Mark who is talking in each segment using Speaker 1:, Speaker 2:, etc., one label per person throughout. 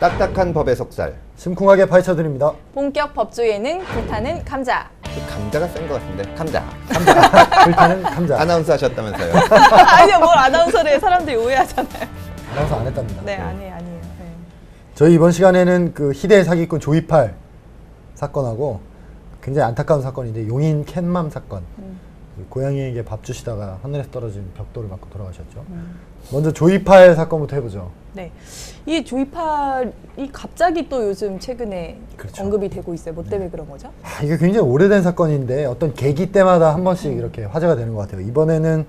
Speaker 1: 딱딱한 법의 속살.
Speaker 2: 심쿵하게 파헤쳐드립니다.
Speaker 3: 본격 법조예능 불타는 감자.
Speaker 1: 감자가 센 것 같은데. 감자.
Speaker 2: 불타는 감자.
Speaker 1: 아나운서 하셨다면서요.
Speaker 3: 아니요, 뭘 아나운서를 사람들이 오해하잖아요.
Speaker 2: 아나운서 안 했답니다.
Speaker 3: 네, 아니에요. 네.
Speaker 2: 저희 이번 시간에는 그 희대의 사기꾼 조이팔 사건하고 굉장히 안타까운 사건인데 용인 캣맘 사건. 고양이에게 밥 주시다가 하늘에서 떨어진 벽돌을 맞고 돌아가셨죠. 먼저 조이팔 사건부터 해보죠.
Speaker 3: 네. 이 조이팔이 갑자기 또 요즘 최근에
Speaker 2: 그렇죠.
Speaker 3: 언급이 되고 있어요. 뭐 때문에 그런 거죠?
Speaker 2: 이게 굉장히 오래된 사건인데 어떤 계기 때마다 한 번씩 이렇게 화제가 되는 것 같아요. 이번에는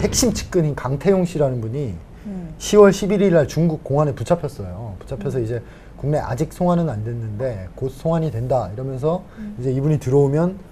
Speaker 2: 핵심 측근인 강태용 씨라는 분이 10월 11일 날 중국 공안에 붙잡혔어요. 붙잡혀서 이제 국내 아직 송환은 안 됐는데 곧 송환이 된다 이러면서 이제 이분이 들어오면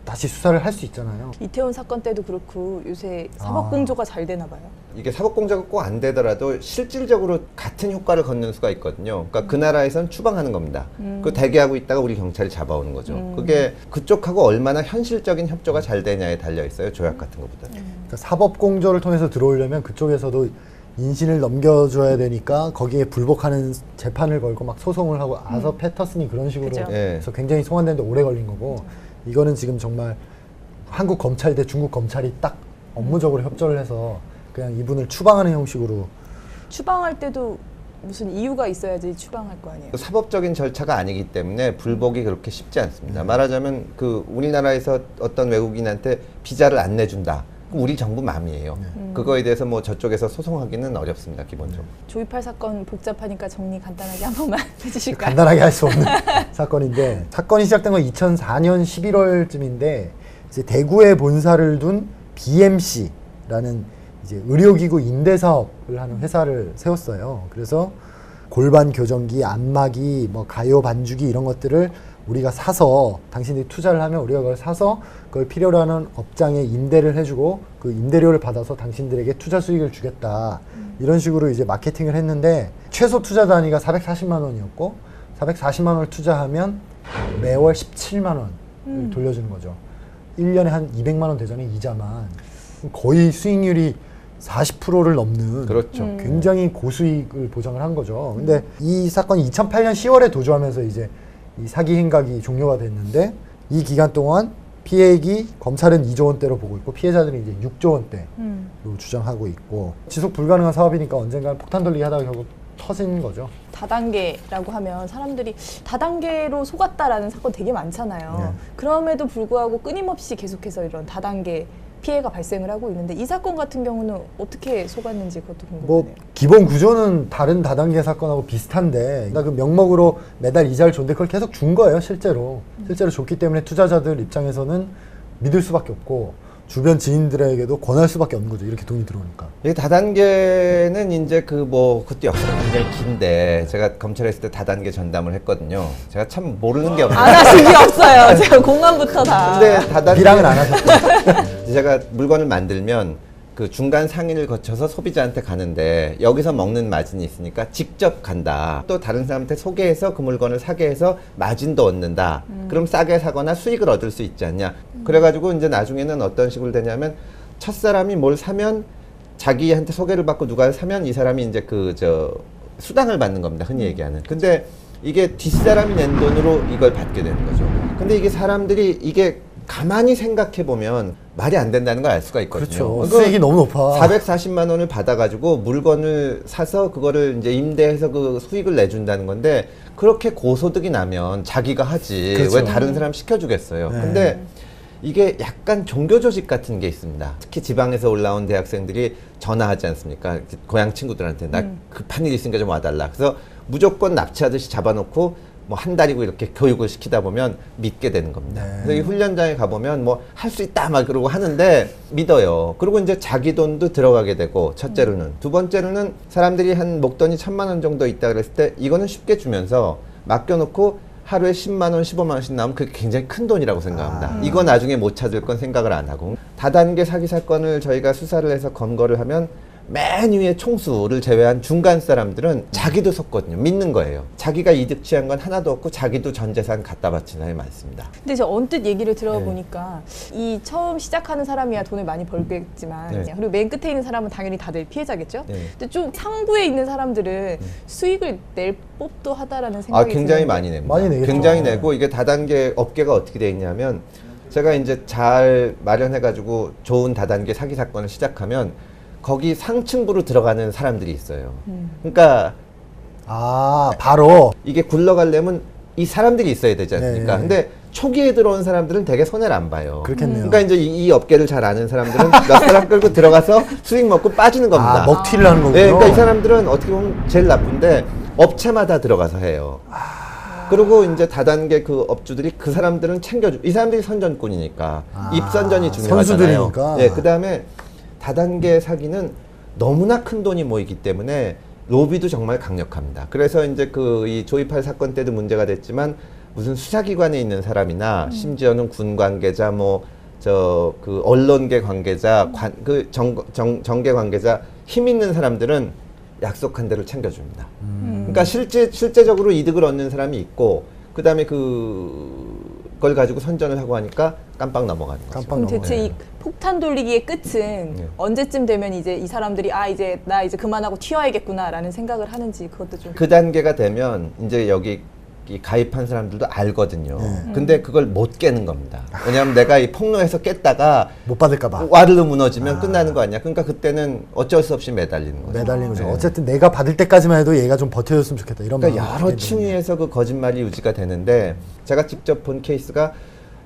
Speaker 2: 다시 수사를 할 수 있잖아요.
Speaker 3: 이태원 사건 때도 그렇고 요새 사법공조가 잘 되나 봐요.
Speaker 1: 이게 사법공조가 꼭 안 되더라도 실질적으로 같은 효과를 걷는 수가 있거든요. 그러니까 그 나라에선 추방하는 겁니다. 그 대기하고 있다가 우리 경찰이 잡아오는 거죠. 그게 그쪽하고 얼마나 현실적인 협조가 잘 되냐에 달려 있어요. 조약 같은 것보다.
Speaker 2: 그러니까 사법공조를 통해서 들어오려면 그쪽에서도 인신을 넘겨줘야 되니까 거기에 불복하는 재판을 걸고 막 소송을 하고 아서 패터슨이 그런 식으로
Speaker 3: 그죠.
Speaker 2: 해서 굉장히 송환되는데 오래 걸린 거고 이거는 지금 정말 한국 검찰 대 중국 검찰이 딱 업무적으로 협조를 해서 그냥 이분을 추방하는 형식으로.
Speaker 3: 추방할 때도 무슨 이유가 있어야지 추방할 거 아니에요.
Speaker 1: 사법적인 절차가 아니기 때문에 불복이 그렇게 쉽지 않습니다. 말하자면 그 우리나라에서 어떤 외국인한테 비자를 안 내준다. 그럼 우리 정부 맘이에요. 그거에 대해서 뭐 저쪽에서 소송하기는 어렵습니다. 기본적으로.
Speaker 3: 조이팔 사건 복잡하니까 정리 간단하게 한 번만 해주실까요?
Speaker 2: 간단하게 할 수 없는 사건인데, 사건이 시작된 건 2004년 11월쯤인데 이제 대구에 본사를 둔 BMC라는 이제 의료기구 임대사업을 하는 회사를 세웠어요. 그래서 골반 교정기, 안마기, 뭐 가요 반주기 이런 것들을 우리가 사서, 당신들이 투자를 하면 우리가 그걸 사서 그걸 필요로 하는 업장에 임대를 해주고 그 임대료를 받아서 당신들에게 투자 수익을 주겠다. 이런 식으로 이제 마케팅을 했는데 최소 투자 단위가 440만 원이었고 440만 원을 투자하면 매월 17만 원을 돌려주는 거죠. 1년에 한 200만 원 되잖아요. 이자만. 거의 수익률이 40%를 넘는,
Speaker 1: 그렇죠.
Speaker 2: 굉장히 고수익을 보장을 한 거죠. 근데 이 사건이 2008년 10월에 도주하면서 이제 이 사기 행각이 종료가 됐는데 이 기간 동안 피해액이 검찰은 2조 원대로 보고 있고 피해자들은 이제 6조 원대로 주장하고 있고, 지속 불가능한 사업이니까 언젠가 폭탄 돌리기 하다가 결국 터진 거죠.
Speaker 3: 다단계라고 하면 사람들이 다단계로 속았다라는 사건 되게 많잖아요.
Speaker 2: 네.
Speaker 3: 그럼에도 불구하고 끊임없이 계속해서 이런 다단계 피해가 발생을 하고 있는데 이 사건 같은 경우는 어떻게 속았는지 그것도 궁금해요.
Speaker 2: 뭐 기본 구조는 다른 다단계 사건하고 비슷한데, 그러니까 그 명목으로 매달 이자를 줬는데 그걸 계속 준 거예요. 실제로 줬기 때문에 투자자들 입장에서는 믿을 수밖에 없고 주변 지인들에게도 권할 수밖에 없는 거죠. 이렇게 돈이 들어오니까.
Speaker 1: 이게 다단계는 이제 그것도 역사가 굉장히 긴데 제가 검찰에 있을 때 다단계 전담을 했거든요. 제가 참 모르는 게 없어요.
Speaker 3: 안 하신 게 없어요. 제가 공안부터 다.
Speaker 1: 근데 다단계
Speaker 2: 비랑은 안 하셨죠.
Speaker 1: 제가 물건을 만들면 그 중간 상인을 거쳐서 소비자한테 가는데 여기서 먹는 마진이 있으니까 직접 간다. 또 다른 사람한테 소개해서 그 물건을 사게 해서 마진도 얻는다. 그럼 싸게 사거나 수익을 얻을 수 있지 않냐. 그래가지고 이제 나중에는 어떤 식으로 되냐면 첫사람이 뭘 사면 자기한테 소개를 받고 누가 사면 이 사람이 이제 수당을 받는 겁니다. 흔히 얘기하는. 근데 이게 뒷사람이 낸 돈으로 이걸 받게 되는 거죠. 근데 이게 사람들이 이게 가만히 생각해 보면 말이 안 된다는 걸 알 수가 있거든요.
Speaker 2: 그렇죠. 수익이 너무 높아.
Speaker 1: 440만 원을 받아가지고 물건을 사서 그거를 이제 임대해서 그 수익을 내준다는 건데 그렇게 고소득이 나면 자기가 하지.
Speaker 2: 그렇죠.
Speaker 1: 왜 다른 사람 시켜주겠어요.
Speaker 2: 네.
Speaker 1: 근데 이게 약간 종교 조직 같은 게 있습니다. 특히 지방에서 올라온 대학생들이 전화하지 않습니까? 고향 친구들한테 나 급한 일 있으니까 좀 와달라. 그래서 무조건 납치하듯이 잡아놓고 뭐 한 달이고 이렇게 교육을 시키다 보면 믿게 되는 겁니다.
Speaker 2: 네.
Speaker 1: 그래서 이 훈련장에 가보면 뭐 할 수 있다 막 그러고 하는데 믿어요. 그리고 이제 자기 돈도 들어가게 되고, 첫째로는. 두 번째로는 사람들이 한 목돈이 1,000만 원 정도 있다 그랬을 때 이거는 쉽게 주면서 맡겨놓고 하루에 10만 원, 15만 원씩 나오면 그게 굉장히 큰 돈이라고 생각합니다. 이거 나중에 못 찾을 건 생각을 안 하고. 다단계 사기 사건을 저희가 수사를 해서 검거를 하면 맨 위에 총수를 제외한 중간 사람들은 자기도 속거든요. 믿는 거예요. 자기가 이득 취한 건 하나도 없고 자기도 전 재산 갖다 바친 사람이 많습니다.
Speaker 3: 근데 저 언뜻 얘기를 들어보니까 이 처음 시작하는 사람이야 돈을 많이 벌겠지만
Speaker 1: 네.
Speaker 3: 그리고 맨 끝에 있는 사람은 당연히 다들 피해자겠죠.
Speaker 1: 네.
Speaker 3: 근데 좀 상부에 있는 사람들은 수익을 낼 법도 하다라는 생각이
Speaker 1: 굉장히
Speaker 3: 드는데.
Speaker 1: 많이 냅니다.
Speaker 2: 많이 내겠죠.
Speaker 1: 굉장히 내고 이게 다단계 업계가 어떻게 돼 있냐면 제가 이제 잘 마련해가지고 좋은 다단계 사기 사건을 시작하면 거기 상층부로 들어가는 사람들이 있어요. 그러니까
Speaker 2: 바로.
Speaker 1: 이게 굴러가려면 이 사람들이 있어야 되지 않습니까?
Speaker 2: 네.
Speaker 1: 근데 초기에 들어온 사람들은 되게 손해를 안 봐요.
Speaker 2: 그렇겠네요.
Speaker 1: 그러니까 이제 이 업계를 잘 아는 사람들은 몇 사람 끌고 들어가서 수익 먹고 빠지는 겁니다.
Speaker 2: 먹튀를 하는 거군요.
Speaker 1: 네, 그러니까 이 사람들은 어떻게 보면 제일 나쁜데 업체마다 들어가서 해요. 그리고 이제 다단계 그 업주들이 그 사람들은 챙겨주. 이 사람들이 선전꾼이니까 입선전이 중요하잖아요.
Speaker 2: 선수들이니까.
Speaker 1: 네, 그 다음에 다단계 사기는 너무나 큰 돈이 모이기 때문에 로비도 정말 강력합니다. 그래서 이제 그 이 조이팔 사건 때도 문제가 됐지만 무슨 수사기관에 있는 사람이나 심지어는 군 관계자 그 언론계 관계자 정계 관계자 힘 있는 사람들은 약속한 대로 챙겨줍니다. 그러니까 실제적으로 이득을 얻는 사람이 있고 그다음에 그걸 가지고 선전을 하고 하니까 깜빡 넘어가는 거죠.
Speaker 3: 그럼 대체 이 폭탄 돌리기의 끝은 언제쯤 되면 이제 이 사람들이 이제 나 이제 그만하고 튀어야겠구나라는 생각을 하는지 그것도 좀.
Speaker 1: 그 단계가 되면 이제 여기 이 가입한 사람들도 알거든요. 근데 그걸 못 깨는 겁니다. 왜냐하면 내가 이 폭로해서 깼다가
Speaker 2: 못 받을까봐.
Speaker 1: 와르르 무너지면 끝나는 거 아니야. 그러니까 그때는 어쩔 수 없이 매달리는 거죠.
Speaker 2: 매달리는 거죠.
Speaker 1: 네.
Speaker 2: 어쨌든 내가 받을 때까지만 해도 얘가 좀 버텨줬으면 좋겠다. 이런
Speaker 1: 그러니까
Speaker 2: 마음이
Speaker 1: 여러
Speaker 2: 들게
Speaker 1: 층위에서 그 거짓말이 유지가 되는데 제가 직접 본 케이스가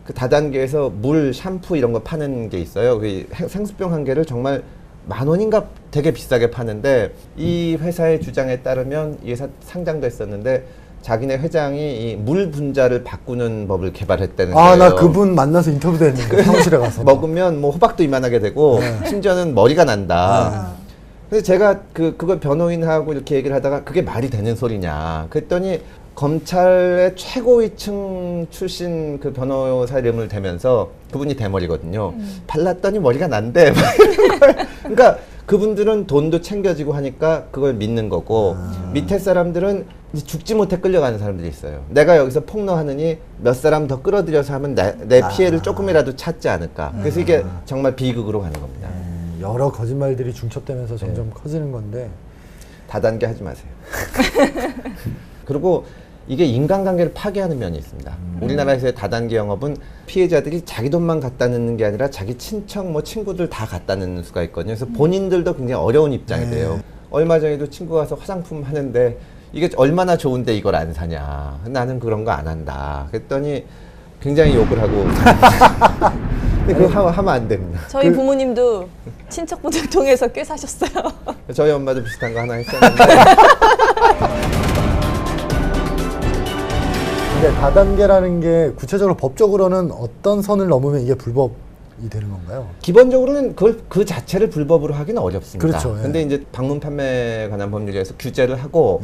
Speaker 1: 그 다단계에서 물, 샴푸 이런 거 파는 게 있어요. 그 생수병 한 개를 정말 10,000원인가 되게 비싸게 파는데 이 회사의 주장에 따르면 이 회사 상장도 했었는데 자기네 회장이 이 물 분자를 바꾸는 법을 개발했다는 거예요.
Speaker 2: 나 그분 만나서 인터뷰도 했는데 사무실에 가서.
Speaker 1: 먹으면 뭐 호박도 이만하게 되고 심지어는 머리가 난다. 그래서 제가 그걸 변호인하고 이렇게 얘기를 하다가 그게 말이 되는 소리냐. 그랬더니 검찰의 최고위층 출신 그 변호사 이름을 대면서 그분이 대머리거든요. 발랐더니 머리가 난대. 그러니까 그분들은 돈도 챙겨지고 하니까 그걸 믿는 거고 밑에 사람들은 이제 죽지 못해 끌려가는 사람들이 있어요. 내가 여기서 폭로하느니 몇 사람 더 끌어들여서 하면 내 피해를 조금이라도 찾지 않을까. 그래서 이게 정말 비극으로 가는 겁니다.
Speaker 2: 여러 거짓말들이 중첩되면서 점점 커지는 건데.
Speaker 1: 다단계 하지 마세요. 그리고 이게 인간관계를 파괴하는 면이 있습니다. 우리나라에서의 다단계 영업은 피해자들이 자기 돈만 갖다 넣는 게 아니라 자기 친척, 친구들 다 갖다 넣는 수가 있거든요. 그래서 본인들도 굉장히 어려운 입장이 돼요. 얼마 전에도 친구가 와서 화장품 하는데 이게 얼마나 좋은데 이걸 안 사냐. 나는 그런 거 안 한다. 그랬더니 굉장히 욕을 하고. 근데 그거 하면 안 됩니다.
Speaker 3: 저희 부모님도 친척분들 통해서 꽤 사셨어요.
Speaker 1: 저희 엄마도 비슷한 거 하나 했었는데.
Speaker 2: 근데 다단계라는 게 구체적으로 법적으로는 어떤 선을 넘으면 이게 불법이 되는 건가요?
Speaker 1: 기본적으로는 그 자체를 불법으로 하기는 어렵습니다.
Speaker 2: 그렇죠. 예.
Speaker 1: 근데 이제 방문 판매에 관한 법률에서 규제를 하고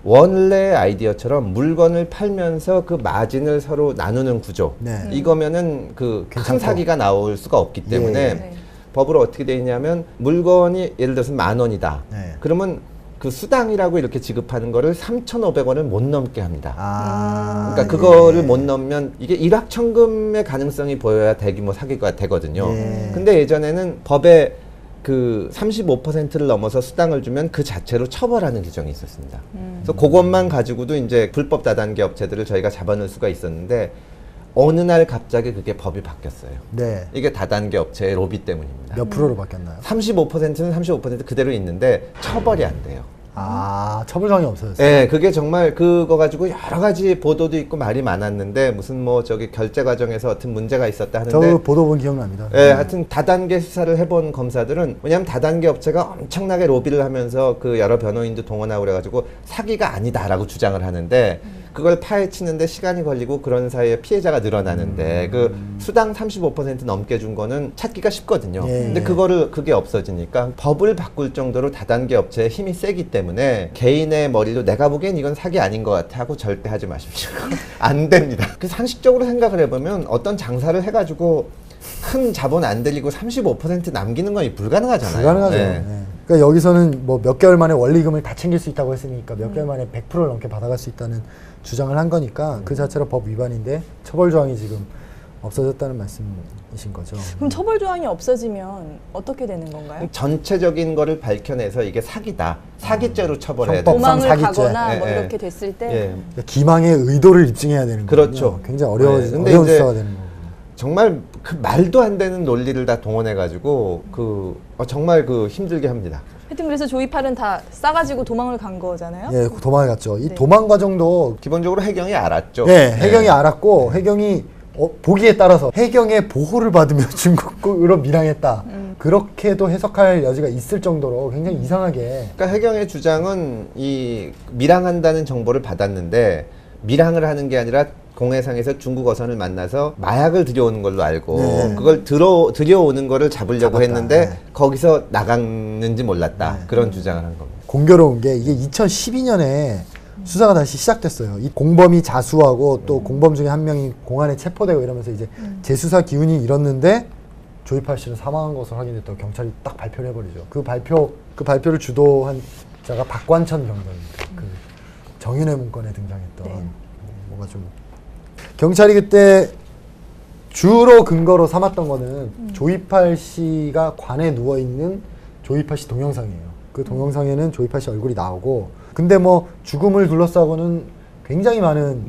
Speaker 1: 원래 아이디어처럼 물건을 팔면서 그 마진을 서로 나누는 구조.
Speaker 2: 네.
Speaker 1: 이거면은 그 큰
Speaker 2: 괜찮고.
Speaker 1: 사기가 나올 수가 없기 때문에
Speaker 2: 예.
Speaker 3: 네.
Speaker 1: 법으로 어떻게 돼 있냐면 물건이 예를 들어서 10,000원이다.
Speaker 2: 네.
Speaker 1: 그러면 그 수당이라고 이렇게 지급하는 거를 3,500원을 못 넘게 합니다. 그러니까 그거를 못 넘으면 이게 일확천금의 가능성이 보여야 대규모 사기가 되거든요.
Speaker 2: 예.
Speaker 1: 근데 예전에는 법에 그 35%를 넘어서 수당을 주면 그 자체로 처벌하는 규정이 있었습니다. 그래서 그것만 가지고도 이제 불법 다단계 업체들을 저희가 잡아낼 수가 있었는데 어느 날 갑자기 그게 법이 바뀌었어요.
Speaker 2: 네.
Speaker 1: 이게 다단계 업체의 로비 때문입니다.
Speaker 2: 몇 프로로 바뀌었나요?
Speaker 1: 35%는 35% 그대로 있는데 처벌이 안 돼요.
Speaker 2: 처벌상이 없어졌어요.
Speaker 1: 네, 그게 정말 그거 가지고 여러 가지 보도도 있고 말이 많았는데 무슨 저기 결제 과정에서 어떤 문제가 있었다 하는데
Speaker 2: 저 보도 본 기억납니다.
Speaker 1: 예, 하여튼 다단계 수사를 해본 검사들은 왜냐하면 다단계 업체가 엄청나게 로비를 하면서 그 여러 변호인도 동원하고 그래가지고 사기가 아니다라고 주장을 하는데 그걸 파헤치는데 시간이 걸리고 그런 사이에 피해자가 늘어나는데 그 수당 35% 넘게 준 거는 찾기가 쉽거든요.
Speaker 2: 예,
Speaker 1: 근데
Speaker 2: 예.
Speaker 1: 그게 없어지니까 법을 바꿀 정도로 다단계 업체의 힘이 세기 때문에 개인의 머리로 내가 보기엔 이건 사기 아닌 것 같아 하고 절대 하지 마십시오. 안 됩니다. 그 상식적으로 생각을 해보면 어떤 장사를 해가지고 큰 자본 안 들이고 35% 남기는 건 불가능하잖아요.
Speaker 2: 불가능하죠.
Speaker 1: 네.
Speaker 2: 네. 그러니까 여기서는 뭐 몇 개월 만에 원리금을 다 챙길 수 있다고 했으니까 몇 개월 만에 100%를 넘게 받아갈 수 있다는 주장을 한 거니까 그 자체로 법 위반인데 처벌 조항이 지금 없어졌다는 말씀이신 거죠.
Speaker 3: 그럼 처벌 조항이 없어지면 어떻게 되는 건가요?
Speaker 1: 전체적인 거를 밝혀내서 이게 사기다. 사기죄로 처벌해야
Speaker 2: 형법.
Speaker 1: 돼요.
Speaker 3: 도망을
Speaker 2: 사기죄.
Speaker 3: 가거나 뭐
Speaker 1: 예, 예.
Speaker 3: 이렇게 됐을 때
Speaker 1: 예.
Speaker 2: 그러니까 기망의 의도를 입증해야 되는 거죠.
Speaker 1: 그렇죠.
Speaker 2: 굉장히
Speaker 1: 네, 근데
Speaker 2: 어려운
Speaker 1: 이제
Speaker 2: 수사가 되는 거고.
Speaker 1: 정말 그 말도 안 되는 논리를 다 동원해가지고 정말 힘들게 합니다.
Speaker 3: 하여튼 그래서 조이팔은 다 싸가지고 도망을 간 거잖아요.
Speaker 2: 예, 도망을 갔죠. 이
Speaker 3: 네.
Speaker 2: 도망 과정도
Speaker 1: 기본적으로 해경이 알았죠.
Speaker 2: 예, 해경이 알았고 해경이 보기에 따라서 해경의 보호를 받으며 중국으로 밀항했다. 그렇게도 해석할 여지가 있을 정도로 굉장히 이상하게
Speaker 1: 그러니까 해경의 주장은 이 밀항한다는 정보를 받았는데 밀항을 하는 게 아니라 공해상에서 중국 어선을 만나서 마약을 들여오는 걸로 알고
Speaker 2: 네.
Speaker 1: 그걸 들여오는 거를 잡으려고
Speaker 2: 잡았다.
Speaker 1: 했는데
Speaker 2: 네.
Speaker 1: 거기서 나갔는지 몰랐다.
Speaker 2: 네.
Speaker 1: 그런 주장을 한 겁니다.
Speaker 2: 공교로운 게 이게 2012년에 수사가 다시 시작됐어요. 이 공범이 자수하고 또 공범 중에 한 명이 공안에 체포되고 이러면서 이제 재수사 기운이 일었는데 조이팔 씨는 사망한 것으로 확인됐다고 경찰이 딱 발표를 해버리죠. 그 발표를 주도한 자가 박관천 경장입니다. 그 정윤회 문건에 등장했던
Speaker 3: 네.
Speaker 2: 뭐가 좀 경찰이 그때 주로 근거로 삼았던 거는 조이팔 씨가 관에 누워 있는 조이팔 씨 동영상이에요. 그 동영상에는 조이팔 씨 얼굴이 나오고 근데 뭐 죽음을 둘러싸고는 굉장히 많은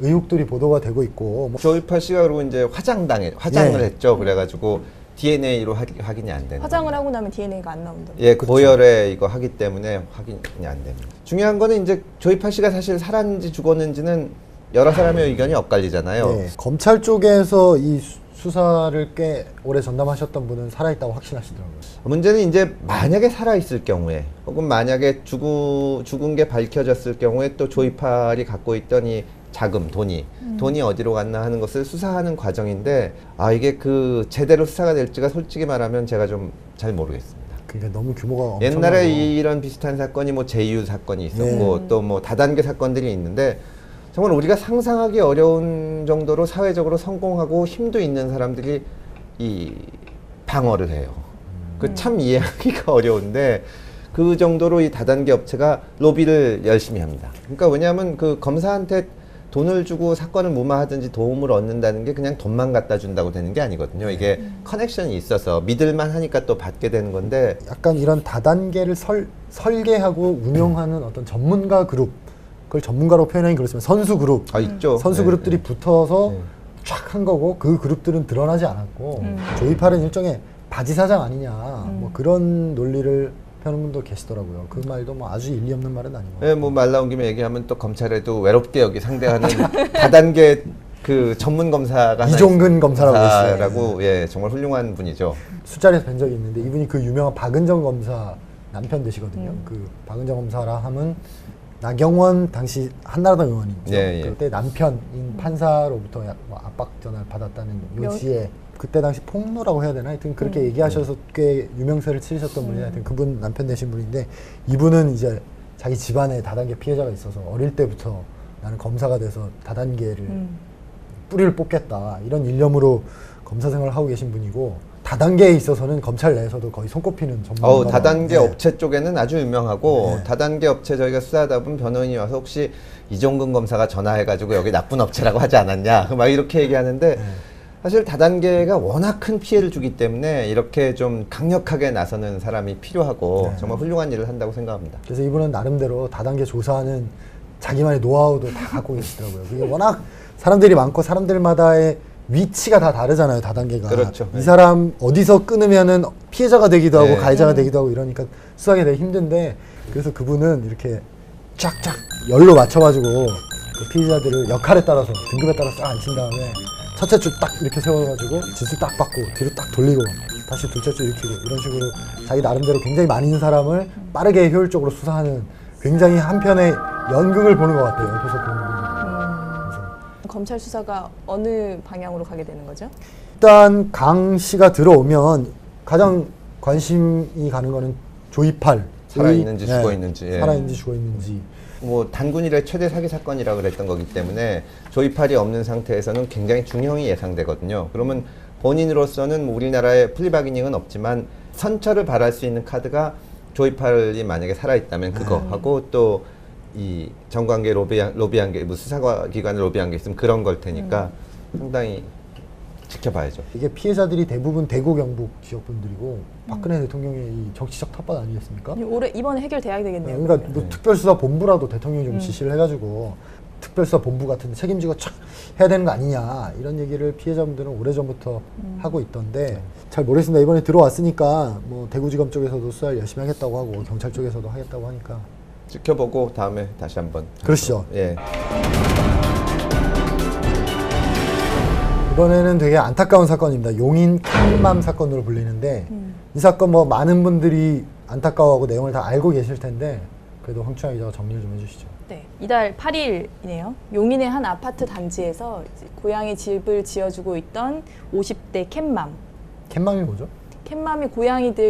Speaker 2: 의혹들이 보도가 되고 있고 뭐
Speaker 1: 조이팔 씨가 그리고 이제 화장을
Speaker 2: 예.
Speaker 1: 했죠. 그래가지고 DNA로 확인이 안 되는.
Speaker 3: 화장을 하고 나면 DNA가 안 나온다.
Speaker 1: 예, 고열에 이거 하기 때문에 확인이 안 됩니다. 중요한 거는 이제 조이팔 씨가 사실 살았는지 죽었는지는 여러 사람의 의견이 엇갈리잖아요.
Speaker 2: 예. 검찰 쪽에서 이 수사를 꽤 오래 전담하셨던 분은 살아있다고 확신하시더라고요.
Speaker 1: 문제는 이제 만약에 살아있을 경우에 혹은 만약에 죽은 게 밝혀졌을 경우에 또 조이팔이 갖고 있던 이 자금, 돈이 어디로 갔나 하는 것을 수사하는 과정인데 이게 제대로 수사가 될지가 솔직히 말하면 제가 좀 잘 모르겠습니다.
Speaker 2: 그러니까 너무 규모가 엄청나고
Speaker 1: 옛날에 이런 비슷한 사건이 뭐 제이유 사건이 있었고 또 뭐 다단계 사건들이 있는데 정말 우리가 상상하기 어려운 정도로 사회적으로 성공하고 힘도 있는 사람들이 이 방어를 해요. 그 참 이해하기가 어려운데 그 정도로 이 다단계 업체가 로비를 열심히 합니다. 그러니까 왜냐하면 그 검사한테 돈을 주고 사건을 무마하든지 도움을 얻는다는 게 그냥 돈만 갖다 준다고 되는 게 아니거든요. 이게 커넥션이 있어서 믿을만 하니까 또 받게 되는 건데
Speaker 2: 약간 이런 다단계를 설계하고 운영하는 어떤 전문가 그룹 그걸 전문가로 표현하기 그렇지만 선수 그룹
Speaker 1: 있죠.
Speaker 2: 선수
Speaker 1: 네,
Speaker 2: 그룹들이
Speaker 1: 네.
Speaker 2: 붙어서
Speaker 1: 네.
Speaker 2: 쫙 한 거고 그 그룹들은 드러나지 않았고 조이팔은 일종의 바지 사장 아니냐 뭐 그런 논리를 펴는 분도 계시더라고요. 그 말도 뭐 아주 일리 없는 말은 아닌 것 같아요.
Speaker 1: 네, 뭐 말 나온 김에 얘기하면 또 검찰에도 외롭게 여기 상대하는 다단계 그 전문 검사가 하나
Speaker 2: 이종근
Speaker 1: 있-
Speaker 2: 검사라고
Speaker 1: 검사라고 예 정말 훌륭한 분이죠.
Speaker 2: 술자리에서 뵌 적이 있는데 이분이 그 유명한 박은정 검사 남편 되시거든요. 그 박은정 검사라 하면 나경원 당시 한나라당 의원이죠.
Speaker 1: 예, 예.
Speaker 2: 그때 남편인 판사로부터 뭐 압박 전화를 받았다는 요지에 그때 당시 폭로라고 해야 되나 하여튼 그렇게 얘기하셔서 꽤 유명세를 치르셨던 분이 하여튼 그분 남편 되신 분인데 이분은 이제 자기 집안에 다단계 피해자가 있어서 어릴 때부터 나는 검사가 돼서 다단계를 뿌리를 뽑겠다 이런 일념으로 검사 생활을 하고 계신 분이고 다단계에 있어서는 검찰 내에서도 거의 손꼽히는 전문가.
Speaker 1: 다단계 업체 쪽에는 아주 유명하고
Speaker 2: 네.
Speaker 1: 다단계 업체 저희가 수사하다 보면 변호인이 와서 혹시 이종근 검사가 전화해가지고 여기 나쁜 업체라고 하지 않았냐 막 이렇게 얘기하는데 사실 다단계가 워낙 큰 피해를 주기 때문에 이렇게 좀 강력하게 나서는 사람이 필요하고
Speaker 2: 네.
Speaker 1: 정말 훌륭한 일을 한다고 생각합니다.
Speaker 2: 그래서 이분은 나름대로 다단계 조사하는 자기만의 노하우도 다 갖고 계시더라고요. 그게 워낙 사람들이 많고 사람들마다의 위치가 다 다르잖아요. 다단계가.
Speaker 1: 그렇죠.
Speaker 2: 이 사람 어디서 끊으면은 피해자가 되기도 하고
Speaker 1: 네.
Speaker 2: 가해자가 되기도 하고 이러니까 수사하기 되게 힘든데 그래서 그분은 이렇게 쫙쫙 열로 맞춰가지고 그 피해자들을 역할에 따라서 등급에 따라서 쫙 앉힌 다음에 첫째 줄 딱 이렇게 세워가지고 지수 딱 받고 뒤로 딱 돌리고 다시 둘째 줄 일으키고 이런 식으로 자기 나름대로 굉장히 많은 사람을 빠르게 효율적으로 수사하는 굉장히 한편의 연극을 보는 것 같아요. 옆에서 보는 분들이.
Speaker 3: 검찰 수사가 어느 방향으로 가게 되는 거죠?
Speaker 2: 일단 강 씨가 들어오면 가장 관심이 가는 거는 조이팔
Speaker 1: 살아있는지 죽어있는지, 예.
Speaker 2: 살아있는지 죽어있는지
Speaker 1: 뭐 단군 일의 최대 사기 사건이라고 그랬던 거기 때문에 조이팔이 없는 상태에서는 굉장히 중형이 예상되거든요. 그러면 본인으로서는 뭐 우리나라에 플리바기닝은 없지만 선처를 바랄 수 있는 카드가 조이팔이 만약에 살아있다면 그거 하고 또 이 정관계 로비한 게 뭐 수사기관에 로비한 게 있으면 그런 걸 테니까 상당히 지켜봐야죠.
Speaker 2: 이게 피해자들이 대부분 대구 경북 지역 분들이고 박근혜 대통령의 이 정치적 탑밭 아니겠습니까?
Speaker 3: 이번에 해결돼야 되겠네요.
Speaker 2: 그러니까
Speaker 3: 그러면.
Speaker 2: 뭐 특별수사본부라도 대통령이 좀 지시를 해가지고 특별수사본부 같은 데 책임지고 촥 해야 되는 거 아니냐 이런 얘기를 피해자분들은 오래전부터 하고 있던데 잘 모르겠습니다. 이번에 들어왔으니까 뭐 대구지검 쪽에서도 수사를 열심히 하겠다고 하고 경찰 쪽에서도 하겠다고 하니까
Speaker 1: 지켜보고 다음에 다시 한번.
Speaker 2: 그러시죠.
Speaker 1: 예.
Speaker 2: 이번에는 되게 안타까운 사건입니다. 용인 캔맘 사건으로 불리는데 이 사건 뭐 많은 분들이 안타까워하고 내용을 다 알고 계실 텐데 그래도 황춘아 기자가 정리를 좀 해주시죠.
Speaker 3: 네, 이달 8일이네요. 용인의 한 아파트 단지에서 이제 고양이 집을 지어주고 있던 50대 캣맘.
Speaker 2: 캔맘이 뭐죠?
Speaker 3: 캣맘이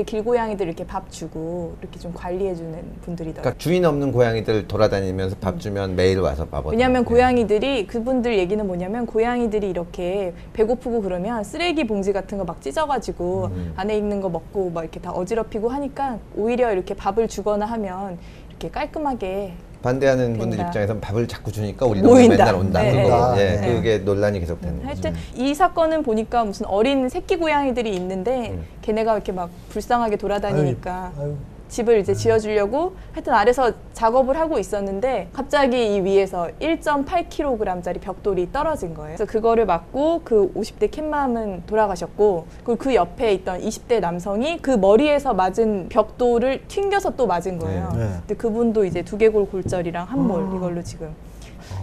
Speaker 3: 길고양이들 이렇게 밥 주고 이렇게 좀 관리해주는 분들이더라고요.
Speaker 1: 그러니까 주인 없는 고양이들 돌아다니면서 밥 주면 매일 와서 밥 얻는.
Speaker 3: 왜냐하면 고양이들이 그분들 얘기는 뭐냐면 고양이들이 이렇게 배고프고 그러면 쓰레기 봉지 같은 거 막 찢어가지고 안에 있는 거 먹고 막 이렇게 다 어지럽히고 하니까 오히려 이렇게 밥을 주거나 하면 이렇게 깔끔하게
Speaker 1: 반대하는 분들
Speaker 3: 된다.
Speaker 1: 입장에서는 밥을 자꾸 주니까 우리 동네
Speaker 3: 모인다.
Speaker 1: 맨날 온다.
Speaker 3: 네,
Speaker 1: 그거.
Speaker 2: 네,
Speaker 1: 예,
Speaker 3: 네.
Speaker 1: 그게 논란이 계속되는 거죠.
Speaker 3: 하여튼 이 사건은 보니까 무슨 어린 새끼 고양이들이 있는데 걔네가 이렇게 막 불쌍하게 돌아다니니까
Speaker 2: 아유,
Speaker 3: 집을 이제 지어주려고 하여튼 아래서 작업을 하고 있었는데 갑자기 이 위에서 1.8kg짜리 벽돌이 떨어진 거예요. 그래서 그거를 맞고 그 50대 캣맘은 돌아가셨고 그리고 그 옆에 있던 20대 남성이 그 머리에서 맞은 벽돌을 튕겨서 또 맞은 거예요.
Speaker 2: 네.
Speaker 3: 근데 그분도 이제 두개골 골절이랑 한몰 이걸로 지금.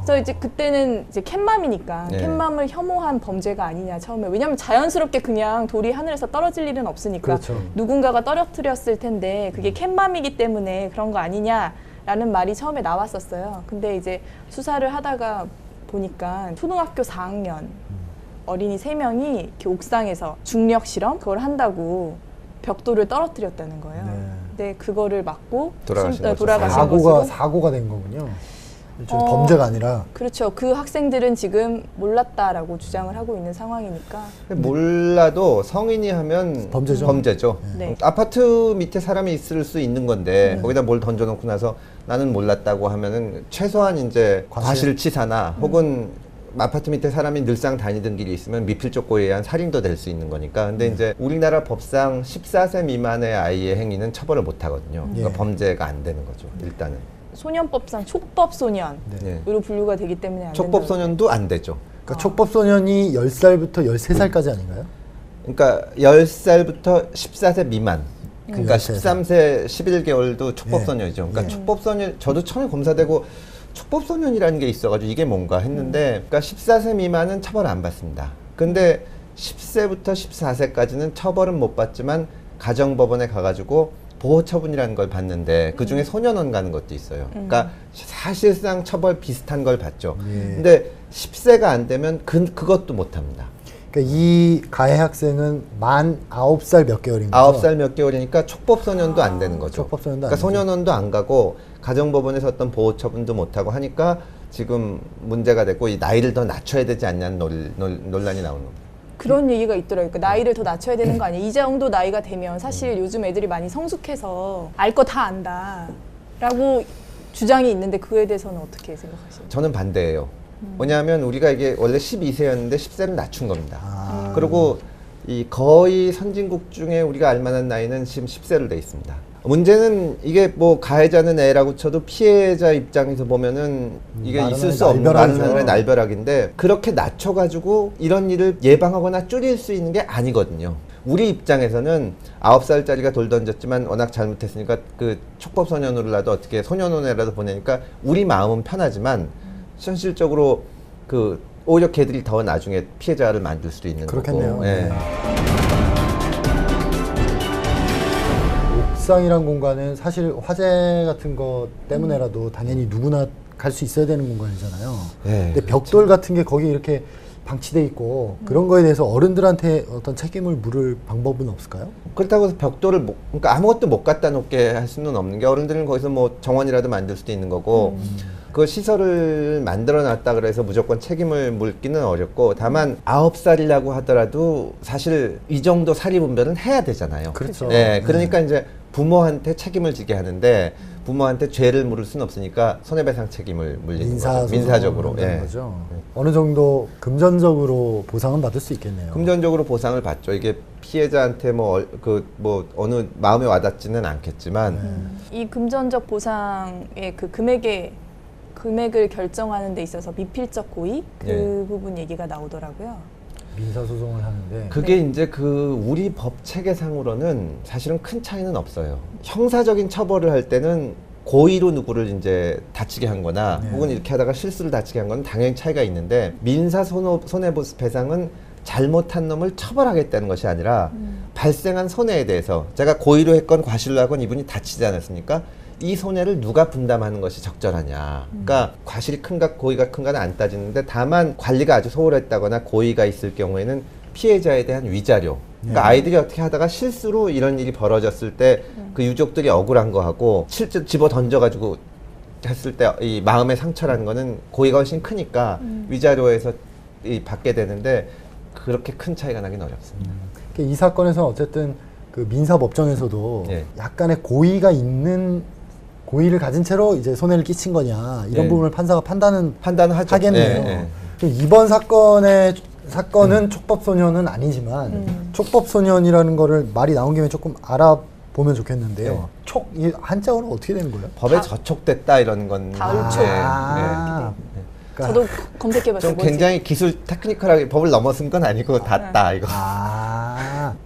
Speaker 3: 그래서 이제 그때는 이제 캣맘이니까
Speaker 1: 네.
Speaker 3: 캣맘을 혐오한 범죄가 아니냐 처음에. 왜냐면 자연스럽게 그냥 돌이 하늘에서 떨어질 일은 없으니까
Speaker 2: 그렇죠.
Speaker 3: 누군가가 떨어뜨렸을 텐데 그게 캣맘이기 때문에 그런 거 아니냐라는 말이 처음에 나왔었어요. 근데 이제 수사를 하다가 보니까 초등학교 4학년 어린이 3명이 이렇게 옥상에서 중력 실험 그걸 한다고 벽돌을 떨어뜨렸다는 거예요.
Speaker 2: 네.
Speaker 3: 근데 그거를 맞고
Speaker 1: 돌아가신 거죠.
Speaker 3: 돌아가신 것으로.
Speaker 2: 사고가 된 거군요. 범죄가 아니라.
Speaker 3: 그렇죠. 그 학생들은 지금 몰랐다라고 주장을 하고 있는 상황이니까.
Speaker 1: 몰라도 성인이 하면
Speaker 2: 범죄죠.
Speaker 3: 네.
Speaker 1: 아파트 밑에 사람이 있을 수 있는 건데 거기다 뭘 던져놓고 나서 나는 몰랐다고 하면은 최소한 이제 과실치사나 혹은 아파트 밑에 사람이 늘상 다니던 길이 있으면 미필적고에 의한 살인도 될 수 있는 거니까. 근데 이제 우리나라 법상 14세 미만의 아이의 행위는 처벌을 못 하거든요. 그러니까
Speaker 2: 예.
Speaker 1: 범죄가 안 되는 거죠. 일단은.
Speaker 3: 소년법상 촉법소년으로
Speaker 1: 네.
Speaker 3: 분류가 되기 때문에 안 된다.
Speaker 1: 촉법소년도 안 되죠.
Speaker 2: 그러니까 촉법소년이 10살부터 13살까지 아닌가요?
Speaker 1: 그러니까 10살부터 14세 미만. 그러니까
Speaker 2: 13세.
Speaker 1: 13세 11개월도 촉법소년이죠. 그러니까
Speaker 2: 예.
Speaker 1: 촉법소년, 저도 처음에 검사되고 촉법소년이라는 게 있어가지고 이게 뭔가 했는데, 그러니까 14세 미만은 처벌을 안 받습니다. 근데 10세부터 14세까지는 처벌은 못 받지만 가정법원에 가가지고 보호처분이라는 걸 받는데 그 중에 소년원 가는 것도 있어요. 그러니까 사실상 처벌 비슷한 걸 받죠.
Speaker 2: 예.
Speaker 1: 근데 10세가 안 되면 그것도 못 합니다.
Speaker 2: 그러니까 이 가해 학생은 만 9살 몇 개월인 거죠?
Speaker 1: 9살 몇 개월이니까 촉법소년도 안 되는 거죠.
Speaker 2: 촉법소년도 안
Speaker 1: 그러니까
Speaker 2: 되죠.
Speaker 1: 소년원도 안 가고 가정법원에서 어떤 보호처분도 못 하고 하니까 지금 문제가 됐고 이 나이를 더 낮춰야 되지 않냐는 논란이 나오는 겁니다.
Speaker 3: 그런 얘기가 있더라고요. 그러니까 나이를 더 낮춰야 되는 거 아니에요? 이 정도 나이가 되면 사실 요즘 애들이 많이 성숙해서 알 거 다 안다라고 주장이 있는데 그에 대해서는 어떻게 생각하시나요?
Speaker 1: 저는 반대예요. 왜냐하면 우리가 이게 원래 12세였는데 10세를 낮춘 겁니다. 그리고 이 거의 선진국 중에 우리가 알만한 나이는 지금 10세로 돼 있습니다. 문제는 이게 뭐 가해자는 애라고 쳐도 피해자 입장에서 보면은 이게
Speaker 2: 많은
Speaker 1: 있을 수 없는
Speaker 2: 날벼락이죠.
Speaker 1: 많은 하늘의 날벼락인데 그렇게 낮춰가지고 이런 일을 예방하거나 줄일 수 있는 게 아니거든요. 우리 입장에서는 9살짜리가 돌 던졌지만 워낙 잘못했으니까 그 촉법소년으로라도 어떻게 소년원에라도 보내니까 우리 마음은 편하지만 현실적으로 그 오히려 걔들이 더 나중에 피해자를 만들 수도 있는
Speaker 2: 그렇겠네요.
Speaker 1: 거고. 예.
Speaker 2: 네. 옥상이란 공간은 사실 화재 같은 것 때문에라도 당연히 누구나 갈 수 있어야 되는 공간이잖아요.
Speaker 1: 네,
Speaker 2: 근데 벽돌 같은 게 거기 이렇게 방치돼 있고 그런 거에 대해서 어른들한테 어떤 책임을 물을 방법은 없을까요?
Speaker 1: 그렇다고 해서 벽돌을 그러니까 아무것도 못 갖다 놓게 할 수는 없는 게 어른들은 거기서 뭐 정원이라도 만들 수도 있는 거고 그 시설을 만들어 놨다 그래서 무조건 책임을 물기는 어렵고 다만 9살이라고 하더라도 사실 이 정도 사리분별은 해야 되잖아요.
Speaker 2: 그렇죠.
Speaker 1: 네, 그러니까 이제 부모한테 책임을 지게 하는데 부모한테 죄를 물을 수는 없으니까 손해배상 책임을 물리는 거죠. 민사적으로. 예.
Speaker 2: 거죠. 어느 정도 금전적으로 보상은 받을 수 있겠네요.
Speaker 1: 금전적으로 보상을 받죠. 이게 피해자한테 어느 마음에 와닿지는 않겠지만
Speaker 3: 이 금전적 보상의 그 금액을 결정하는 데 있어서 미필적 고의 그
Speaker 1: 예.
Speaker 3: 부분 얘기가 나오더라고요.
Speaker 2: 민사소송을 하는데
Speaker 1: 그게 이제 그 우리 법 체계상으로는 사실은 큰 차이는 없어요. 형사적인 처벌을 할 때는 고의로 누구를 이제 다치게 한 거나
Speaker 2: 네.
Speaker 1: 혹은 이렇게 하다가 실수를 다치게 한 건 당연히 차이가 있는데 민사 손해배상은 잘못한 놈을 처벌하겠다는 것이 아니라 발생한 손해에 대해서 제가 고의로 했건 과실로 하건 이분이 다치지 않았습니까? 이 손해를 누가 분담하는 것이 적절하냐. 그러니까 과실이 큰가 고의가 큰가는 안 따지는데 다만 관리가 아주 소홀했다거나 고의가 있을 경우에는 피해자에 대한 위자료. 그러니까 아이들이 어떻게 하다가 실수로 이런 일이 벌어졌을 때 그 유족들이 억울한 거하고 실제 집어 던져가지고 했을 때 이 마음의 상처라는 거는 고의가 훨씬 크니까 위자료에서 받게 되는데 그렇게 큰 차이가 나긴 어렵습니다.
Speaker 2: 이 사건에서 어쨌든 그 민사법정에서도
Speaker 1: 예.
Speaker 2: 약간의 고의를 가진 채로 이제 손해를 끼친 거냐 이런
Speaker 1: 예.
Speaker 2: 부분을 판사가 판단은
Speaker 1: 판단하죠.
Speaker 2: 하겠네요.
Speaker 1: 예, 예.
Speaker 2: 그럼 이번 사건은 촉법소년은 아니지만 촉법소년이라는 거를 말이 나온 김에 조금 알아보면 좋겠는데요.
Speaker 1: 네.
Speaker 2: 이 한자어로 어떻게 되는 거예요?
Speaker 1: 법에 저촉됐다 이런 건
Speaker 3: 다을촉.
Speaker 2: 그러니까
Speaker 3: 저도 검색해봤어요.
Speaker 1: 좀
Speaker 3: 뭔지.
Speaker 1: 굉장히 기술 테크니컬하게 법을 넘어선 건 아니고 닿다 이거.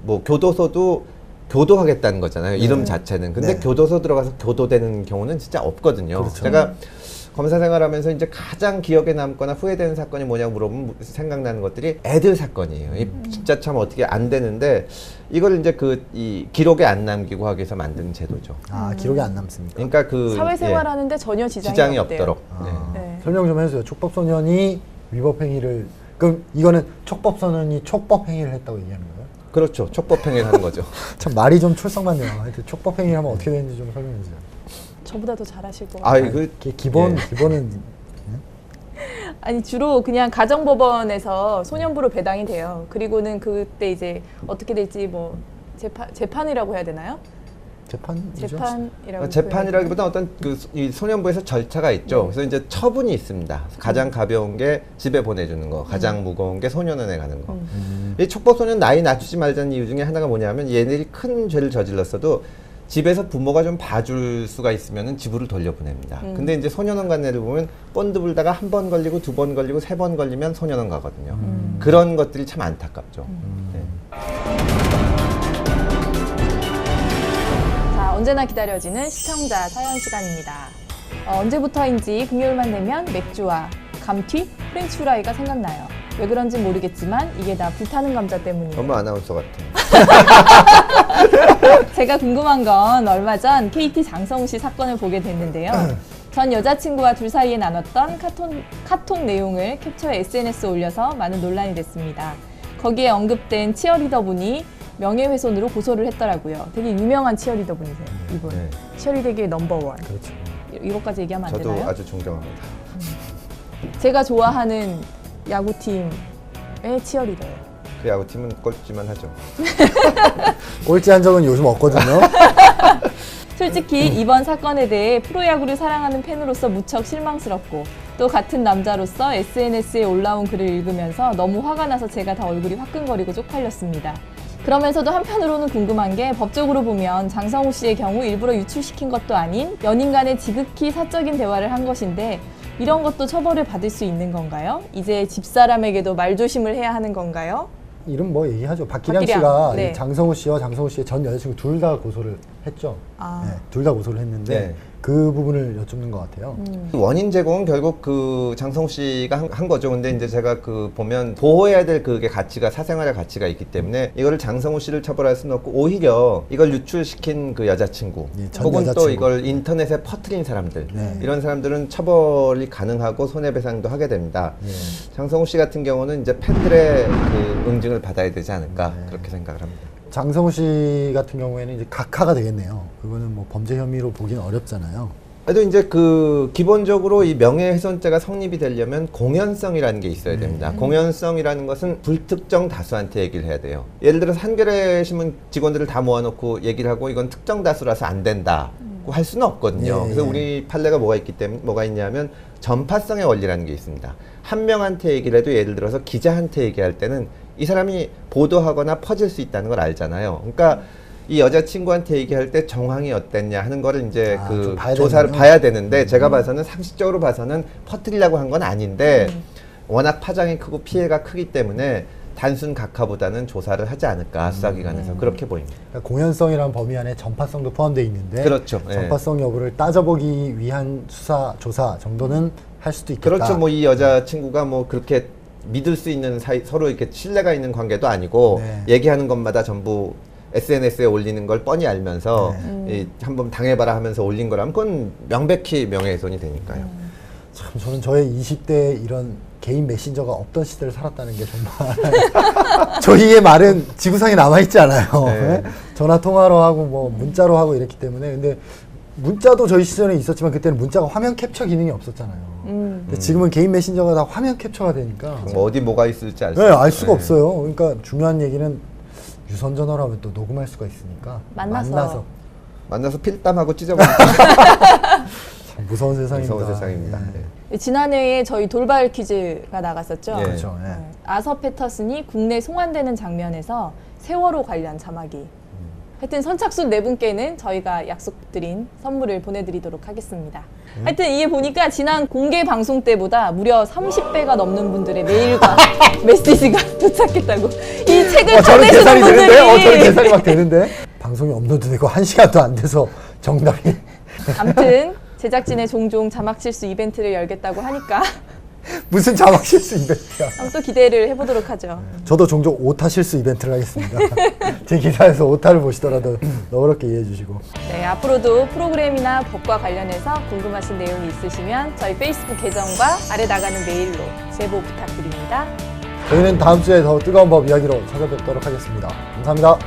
Speaker 1: 뭐 교도소도 교도하겠다는 거잖아요. 이름 자체는. 근데
Speaker 2: 네.
Speaker 1: 교도소 들어가서 교도되는 경우는 진짜 없거든요.
Speaker 2: 그렇죠.
Speaker 1: 제가 검사 생활하면서 이제 가장 기억에 남거나 후회되는 사건이 뭐냐고 물어보면 생각나는 것들이 애들 사건이에요. 진짜 참 어떻게 안 되는데 이걸 이제 이 기록에 안 남기고 하기 위해서 만든 제도죠.
Speaker 2: 기록이 안 남습니까?
Speaker 1: 그러니까
Speaker 3: 사회생활하는데 전혀 지장이
Speaker 1: 지장이
Speaker 3: 없대요.
Speaker 1: 없도록.
Speaker 3: 네.
Speaker 2: 설명 좀 해주세요. 촉법소년이 위법행위를 그럼 이거는 촉법소년이 촉법행위를 했다고 얘기하는 거예요?
Speaker 1: 그렇죠. 촉법행위를 하는 거죠.
Speaker 2: 참 말이 좀 촐싹맞네요. 하여튼 촉법행위를 하면 어떻게 되는지 좀 설명해 주세요.
Speaker 3: 저보다 더 잘하실 것 같아요.
Speaker 2: 기본은
Speaker 3: 아니 주로 그냥 가정법원에서 소년부로 배당이 돼요. 그리고는 그때 이제 어떻게 될지 뭐 재판이라고 해야 되나요? 재판이라고
Speaker 1: 재판이라기보다 어떤 이 소년부에서 절차가 있죠. 그래서 이제 처분이 있습니다. 가장 가벼운 게 집에 보내주는 거, 가장 무거운 게 소년원에 가는 거. 이 촉법소년 나이 낮추지 말자는 이유 중에 하나가 뭐냐면 얘네들이 큰 죄를 저질렀어도 집에서 부모가 좀 봐줄 수가 있으면은 집으로 돌려보냅니다. 근데 이제 소년원 간 애를 보면 본드 불다가 한 번 걸리고 두 번 걸리고 세 번 걸리면 소년원 가거든요. 그런 것들이 참 안타깝죠. 네.
Speaker 3: 자, 언제나 기다려지는 시청자 사연 시간입니다. 언제부터인지 금요일만 되면 맥주와 감튀, 프렌치 후라이가 생각나요. 왜 그런지 모르겠지만 이게 다 불타는 감자 때문이에요.
Speaker 1: 너무 아나운서 같아.
Speaker 3: 제가 궁금한 건 얼마 전 KT 장성우 씨 사건을 보게 됐는데요. 전 여자친구와 둘 사이에 나눴던 카톡 내용을 캡처해 SNS에 올려서 많은 논란이 됐습니다. 거기에 언급된 치어리더분이 명예훼손으로 고소를 했더라고요. 되게 유명한 치어리더분이세요, 이분.
Speaker 1: 네.
Speaker 3: 치어리더계의 넘버원.
Speaker 2: 그렇죠.
Speaker 3: 이것까지 얘기하면 안
Speaker 1: 저도
Speaker 3: 되나요?
Speaker 1: 아주 존경합니다.
Speaker 3: 제가 좋아하는 야구팀의 치어리더예요.
Speaker 1: 그 야구팀은 꼴찌만 하죠.
Speaker 2: 꼴찌한 적은 요즘 없거든요.
Speaker 3: 솔직히 이번 사건에 대해 프로야구를 사랑하는 팬으로서 무척 실망스럽고 또 같은 남자로서 SNS에 올라온 글을 읽으면서 너무 화가 나서 제가 다 얼굴이 화끈거리고 쪽팔렸습니다. 그러면서도 한편으로는 궁금한 게 법적으로 보면 장성우 씨의 경우 일부러 유출시킨 것도 아닌 연인 간의 지극히 사적인 대화를 한 것인데 이런 것도 처벌을 받을 수 있는 건가요? 이제 집사람에게도 말조심을 해야 하는 건가요?
Speaker 2: 이름 뭐 얘기하죠. 박기량
Speaker 3: 박기량,
Speaker 2: 씨가
Speaker 3: 네.
Speaker 2: 이 장성우 씨와 장성우 씨의 전 여자친구 둘 다 고소를 했죠.
Speaker 3: 아.
Speaker 2: 네, 둘 다 고소를 했는데
Speaker 1: 네.
Speaker 2: 그 부분을 여쭙는 것 같아요.
Speaker 1: 원인 제공은 결국 그 장성우 씨가 한 거죠. 근데 이제 제가 보면 보호해야 될 그게 가치가 사생활의 가치가 있기 때문에 이거를 장성우 씨를 처벌할 수는 없고 오히려 이걸 유출시킨 그 여자친구
Speaker 2: 예, 전
Speaker 1: 혹은 또
Speaker 2: 여자친구.
Speaker 1: 이걸 인터넷에 퍼뜨린 사람들
Speaker 2: 네.
Speaker 1: 이런 사람들은 처벌이 가능하고 손해배상도 하게 됩니다.
Speaker 2: 예.
Speaker 1: 장성우 씨 같은 경우는 이제 팬들의 그 응징을 받아야 되지 않을까
Speaker 2: 네.
Speaker 1: 그렇게 생각을 합니다.
Speaker 2: 장성우 씨 같은 경우에는 이제 각하가 되겠네요. 그거는 뭐 범죄 혐의로 보기는 어렵잖아요.
Speaker 1: 그래도 이제 그 기본적으로 이 명예훼손죄가 성립이 되려면 공연성이라는 게 있어야 됩니다. 공연성이라는 것은 불특정 다수한테 얘기를 해야 돼요. 예를 들어서 한겨레 신문 직원들을 다 모아놓고 얘기를 하고 이건 특정 다수라서 안 된다고 할 수는 없거든요.
Speaker 2: 예,
Speaker 1: 그래서
Speaker 2: 예.
Speaker 1: 우리 판례가 뭐가 있냐면 전파성의 원리라는 게 있습니다. 한 명한테 얘기를 해도 예를 들어서 기자한테 얘기할 때는 이 사람이 보도하거나 퍼질 수 있다는 걸 알잖아요. 그러니까 이 여자친구한테 얘기할 때 정황이 어땠냐 하는 거를 이제
Speaker 2: 좀
Speaker 1: 그
Speaker 2: 봐야
Speaker 1: 조사를
Speaker 2: 되는군요.
Speaker 1: 봐야 되는데 제가 봐서는 상식적으로 봐서는 퍼뜨리려고 한 건 아닌데 워낙 파장이 크고 피해가 크기 때문에 단순 각하보다는 조사를 하지 않을까 수사기관에서 그렇게 보입니다.
Speaker 2: 그러니까 공연성이라는 범위 안에 전파성도 포함되어 있는데
Speaker 1: 그렇죠. 예.
Speaker 2: 전파성 여부를 따져보기 위한 수사, 조사 정도는 할 수도 있겠다.
Speaker 1: 그렇죠. 뭐 이 여자친구가 뭐 그렇게 믿을 수 있는 사이, 서로 이렇게 신뢰가 있는 관계도 아니고
Speaker 2: 네.
Speaker 1: 얘기하는 것마다 전부 SNS에 올리는 걸 뻔히 알면서 이 한번 당해봐라 하면서 올린 거라면 그건 명백히 명예훼손이 되니까요.
Speaker 2: 참 저는 저의 20대에 이런 개인 메신저가 없던 시대를 살았다는 게 정말 저희의 말은 지구상에 남아있지 않아요.
Speaker 1: 네.
Speaker 2: 전화 통화로 하고 뭐 문자로 하고 이랬기 때문에 근데 문자도 저희 시절에 있었지만 그때는 문자가 화면 캡처 기능이 없었잖아요. 근데 지금은 개인 메신저가 다 화면 캡처가 되니까
Speaker 1: 뭐 어디 뭐가 있을지 알 수
Speaker 2: 네, 알 수가
Speaker 1: 네.
Speaker 2: 없어요. 그러니까 중요한 얘기는 유선 전화로 하면 또 녹음할 수가 있으니까
Speaker 3: 만나서
Speaker 1: 필담하고 찢어버리는
Speaker 2: 참 무서운 세상입니다.
Speaker 1: 무서운 세상입니다.
Speaker 2: 예.
Speaker 1: 네.
Speaker 3: 지난해에 저희 돌발 퀴즈가 나갔었죠.
Speaker 1: 예.
Speaker 2: 그렇죠. 예.
Speaker 3: 아서 패터슨이 국내 송환되는 장면에서 세월호 관련 자막이. 하여튼 선착순 4분께는 저희가 약속드린 선물을 보내드리도록 하겠습니다. 하여튼 이게 보니까 지난 공개 방송 때보다 무려 30배가 넘는 분들의 메일과 메시지가 도착했다고. 이 책을
Speaker 2: 저는
Speaker 3: 보내시는
Speaker 2: 계산이 되는데? 저는
Speaker 3: 분들이.
Speaker 2: 계산이 막 되는데? 방송이 업로드되고 1시간도 안 돼서 정답이
Speaker 3: 아무튼 제작진의 종종 자막 실수 이벤트를 열겠다고 하니까
Speaker 2: 무슨 자막 실수 이벤트야.
Speaker 3: 한번 또 기대를 해보도록 하죠.
Speaker 2: 저도 종종 오타 실수 이벤트를 하겠습니다. 제 기사에서 오타를 보시더라도 너그럽게 이해해 주시고.
Speaker 3: 네, 앞으로도 프로그램이나 법과 관련해서 궁금하신 내용이 있으시면 저희 페이스북 계정과 아래 나가는 메일로 제보 부탁드립니다.
Speaker 2: 저희는 다음 주에 더 뜨거운 법 이야기로 찾아뵙도록 하겠습니다. 감사합니다.